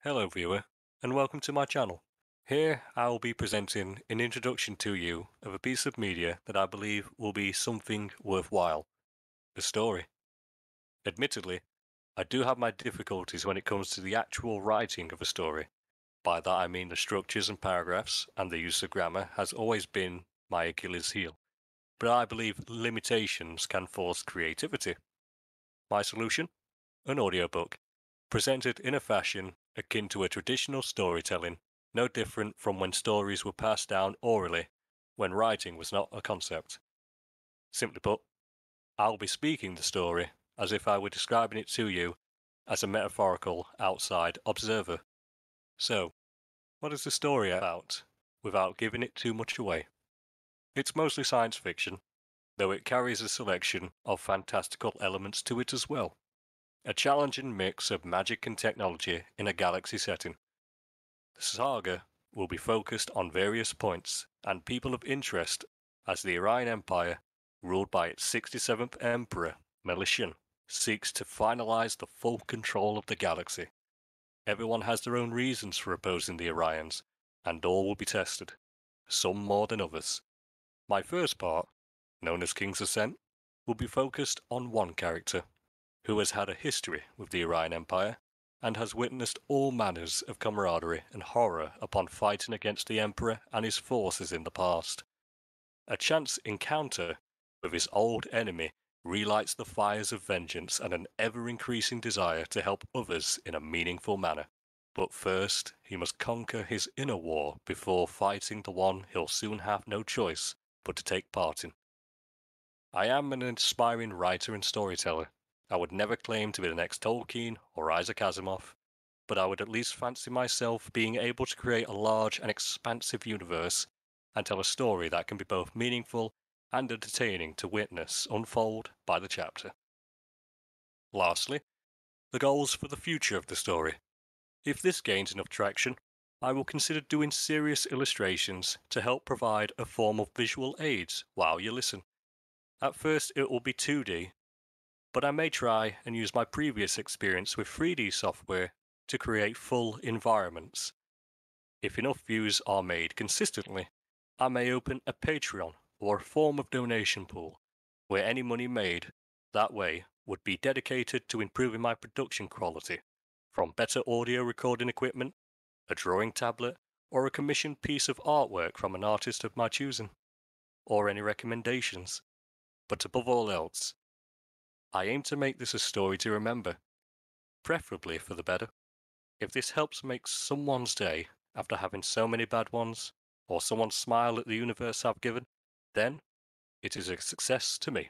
Hello viewer, and welcome to my channel. Here I will be presenting an introduction to you of a piece of media that I believe will be something worthwhile, a story. Admittedly, I do have my difficulties when it comes to the actual writing of a story. By that I mean the structures and paragraphs and the use of grammar has always been my Achilles heel, but I believe limitations can force creativity. My solution? An audiobook, presented in a fashion akin to a traditional storytelling, no different from when stories were passed down orally when writing was not a concept. Simply put, I'll be speaking the story as if I were describing it to you as a metaphorical outside observer. So, what is the story about, without giving it too much away? It's mostly science fiction, though it carries a selection of fantastical elements to it as well. A challenging mix of magic and technology in a galaxy setting. The saga will be focused on various points and people of interest as the Orion Empire, ruled by its 67th Emperor, Melitian, seeks to finalize the full control of the galaxy. Everyone has their own reasons for opposing the Orions, and all will be tested, some more than others. My first part, known as King's Ascent, will be focused on one character, who has had a history with the Orion Empire and has witnessed all manners of camaraderie and horror upon fighting against the Emperor and his forces in the past. A chance encounter with his old enemy relights the fires of vengeance and an ever-increasing desire to help others in a meaningful manner. But first, he must conquer his inner war before fighting the one he'll soon have no choice but to take part in. I am an inspiring writer and storyteller. I would never claim to be the next Tolkien or Isaac Asimov, but I would at least fancy myself being able to create a large and expansive universe and tell a story that can be both meaningful and entertaining to witness unfold by the chapter. Lastly, the goals for the future of the story. If this gains enough traction, I will consider doing serious illustrations to help provide a form of visual aids while you listen. At first it will be 2D, but I may try and use my previous experience with 3D software to create full environments. If enough views are made consistently, I may open a Patreon or a form of donation pool, where any money made that way would be dedicated to improving my production quality, from better audio recording equipment, a drawing tablet, or a commissioned piece of artwork from an artist of my choosing, or any recommendations. But above all else, I aim to make this a story to remember, preferably for the better. If this helps make someone's day after having so many bad ones, or someone smile at the universe I've given, then it is a success to me.